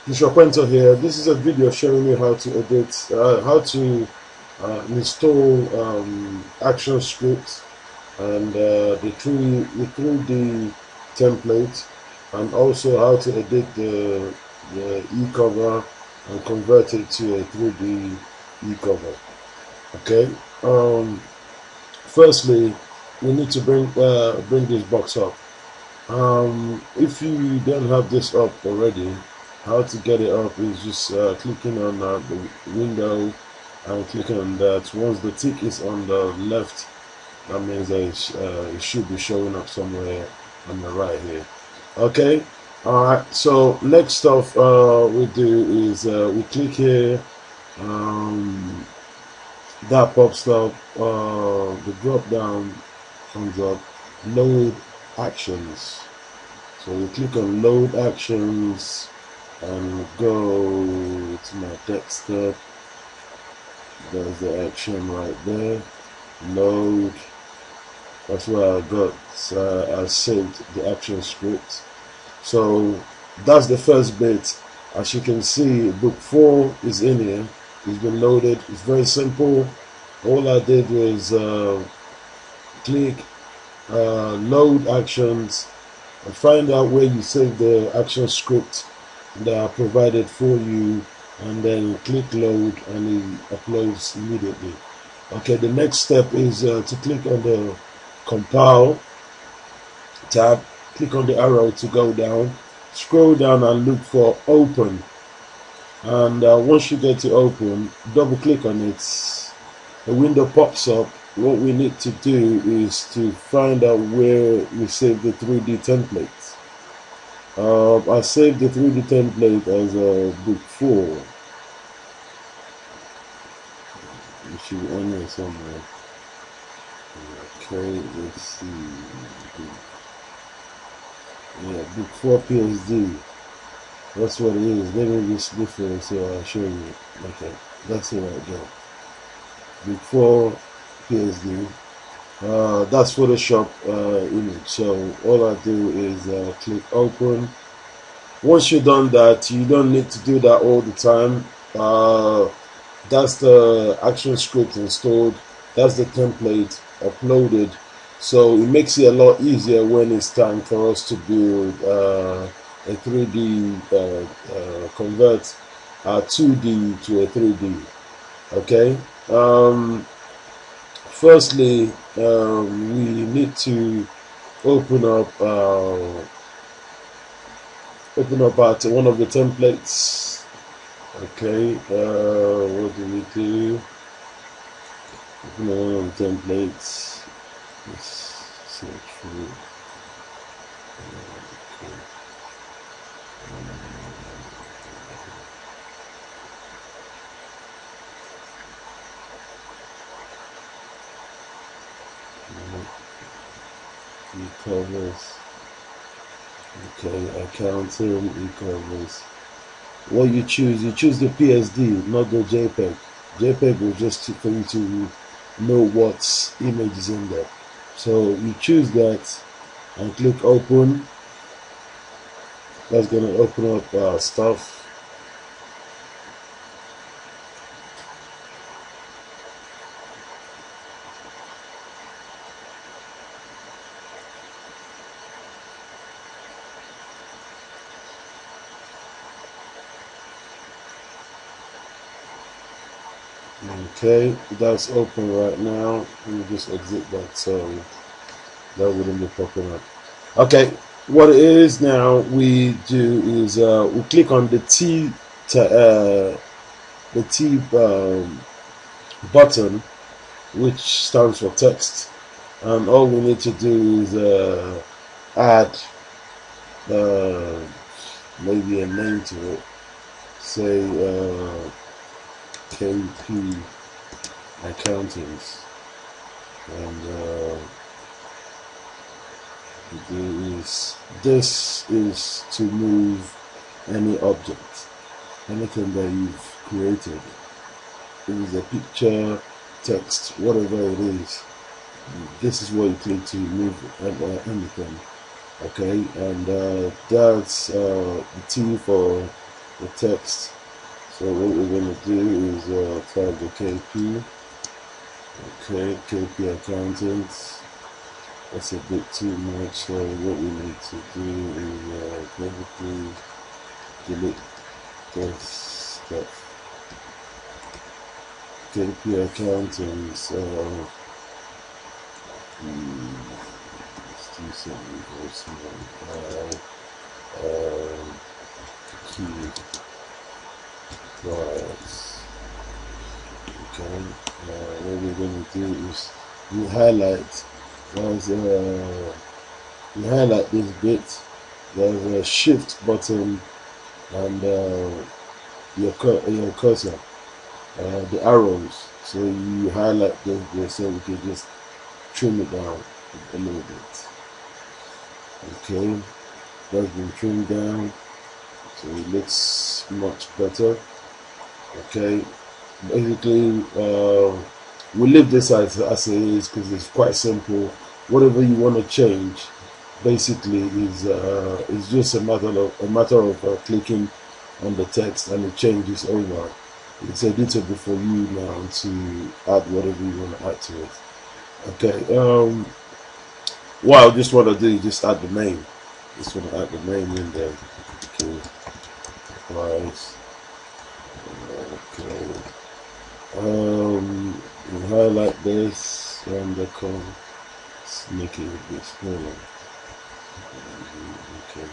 Bishop Pointer here. This is a video showing you how to edit, how to install Actionscript and the 3D template, and also how to edit the Ecover and convert it to a 3D Ecover. Okay. Firstly, we need to bring this box up. If you don't have this up already, how to get it up is just clicking on the window and clicking on that. Once the tick is on the left, that means that it should be showing up somewhere on the right here. Okay. Alright, so next stuff we do is we click here, that pops up, the drop down comes up, load actions. So we click on load actions and go to my desktop. There's the action right there, load. That's where I got, I saved the action script. So that's the first bit. As you can see, book 4 is in here. It's been loaded. It's very simple. All I did was click load actions and find out where you save the action script that are provided for you, and then click load and it uploads immediately. Okay, the next step is to click on the compile tab, click on the arrow to go down, scroll down and look for open, and once you get to open, double click on it. A window pops up. What we need to do is to find out where we save the 3D template. I saved the 3D template as book 4. It should be on here somewhere. Okay, let's see. Yeah, book 4 PSD. That's what it is. Let me just different so I'll show you. Okay, that's it right there. Book 4 PSD. That's Photoshop image. So all I do is click open. Once you've done that, you don't need to do that all the time. That's the action script installed. That's the template uploaded. So it makes it a lot easier when it's time for us to build a 3D, convert our 2D to a 3D. Okay. Firstly, we need to open up one of the templates. Okay, what do we do? Open one of the templates. Let's search for it. Okay. Ecovers. Okay, accounting, Ecovers. What you choose the PSD, not the JPEG. JPEG will just for you to know what image is in there. So you choose that and click open. That's going to open up our stuff. Okay, that's open right now. Let me just exit that so that wouldn't be popping up. Okay, what it is now we do is we click on the T button, which stands for text, and all we need to do is add maybe a name to it. Say KP accountants, and this is to move any object, anything that you've created. It is a picture, text, whatever it is. This is what you click to move anything. Okay, and that's the T for the text. So what we're going to do is type the KP. Okay, KP accountants. That's a bit too much. So what we need to do is basically delete this stuff. KP accountants. Let's do something very small. Key price. Okay. What we're going to do is we highlight. You highlight this bit. There's a shift button and your cursor, the arrows. So you highlight this so we can just trim it down a little bit. Okay, that's been trimmed down, so it looks much better. Okay, basically we leave this as it is because it's quite simple. Whatever you want to change basically is just a matter of clicking on the text and it changes over. It's editable for you now to add whatever you want to add to it. Okay, what I just want to do is just add the name. Just want to add the name in there. Okay, price. Okay. We highlight this and the color. Let's make it a bit smaller. Okay.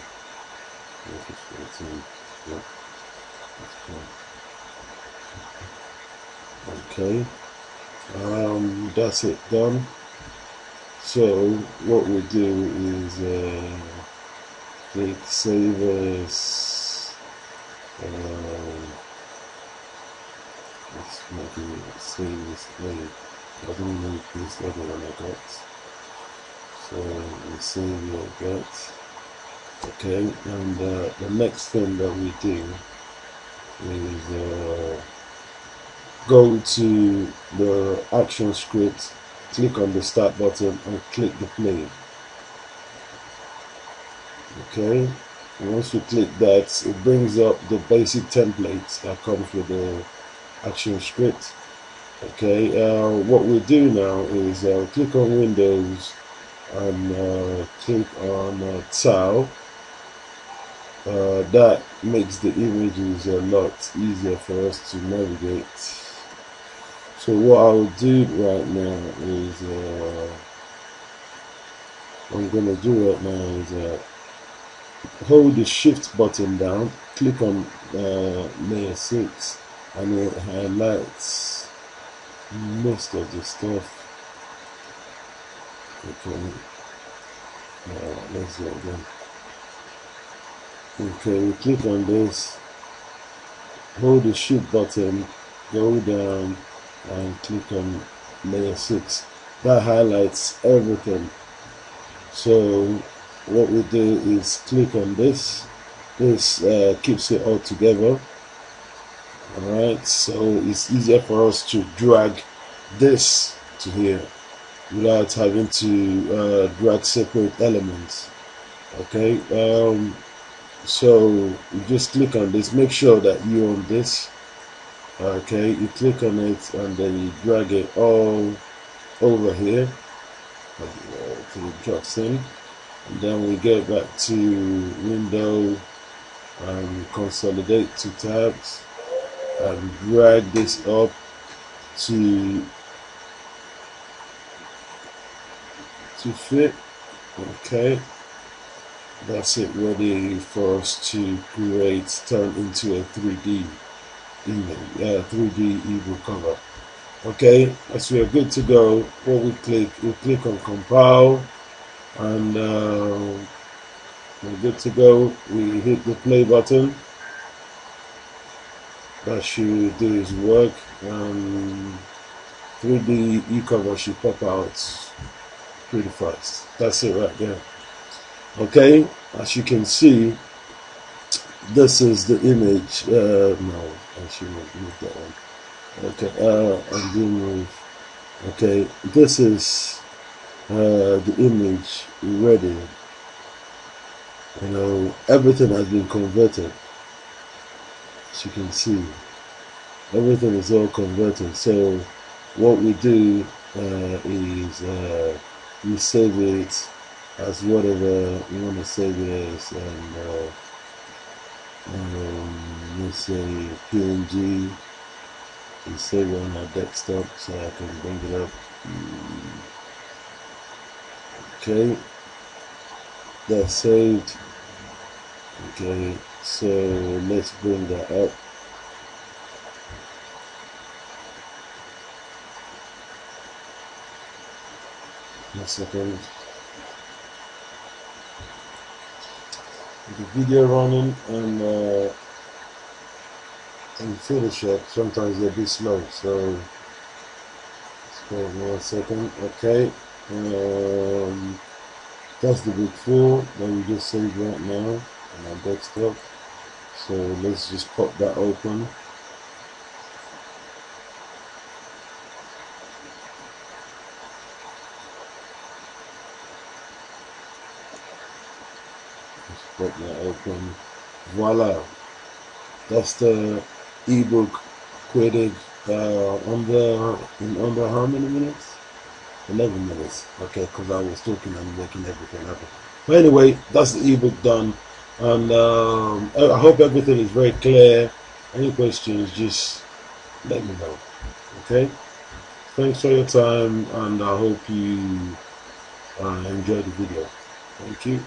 Make it 14. Yep. Okay. That's it done. So what we do is click save as. Let's make it save this layer. I don't know this other one I got. So we save your that. Okay, and the next thing that we do is go to the Actionscript, click on the start button and click the play. Okay, and once you click that, it brings up the basic templates that comes with the Actionscript. Okay, what we do now is click on Windows and click on tile. That makes the images a lot easier for us to navigate. So what I'll do right now is what I'm gonna do right now is hold the shift button down, click on layer 6, and it highlights most of the stuff. Okay, let's go again. Okay, we click on this, hold the shift button, go down and click on layer 6. That highlights everything. So what we do is click on this. This keeps it all together. Alright, so it's easier for us to drag this to here without having to drag separate elements. Okay, so you just click on this, make sure that you're on this. Okay, you click on it and then you drag it all over here till it drops in, and then we get back to window and consolidate to tabs and drag this up to fit. Okay, that's it, ready for us to turn into a 3D image, 3D ebook cover. Okay, as we are good to go, what we click on compile, and we're good to go. We hit the play button. That should do its work, and 3D Ecover should pop out pretty fast. That's it right there. Okay, as you can see, this is the image. No, I should move that one. Okay, undo move. Okay, this is the image ready. You know, everything has been converted. as you can see, everything is all converted. So what we do is we save it as whatever you want to save it as, and let's say PNG. We save it on our desktop, so I can bring it up. Okay, that's saved. Okay, so let's bring that up. One second. The video running and in Photoshop sometimes they're a bit slow, so just wait 1 second. Okay, that's the big 4 that we just saved right now on our desktop. So let's just pop that open. Just pop that open. Voila! That's the ebook created in under how many minutes? 11 minutes. Okay, because I was talking and making everything happen. But anyway, that's the ebook done, and I hope everything is very clear. Any questions, just let me know. Okay. Thanks for your time, and I hope you enjoyed the video. Thank you.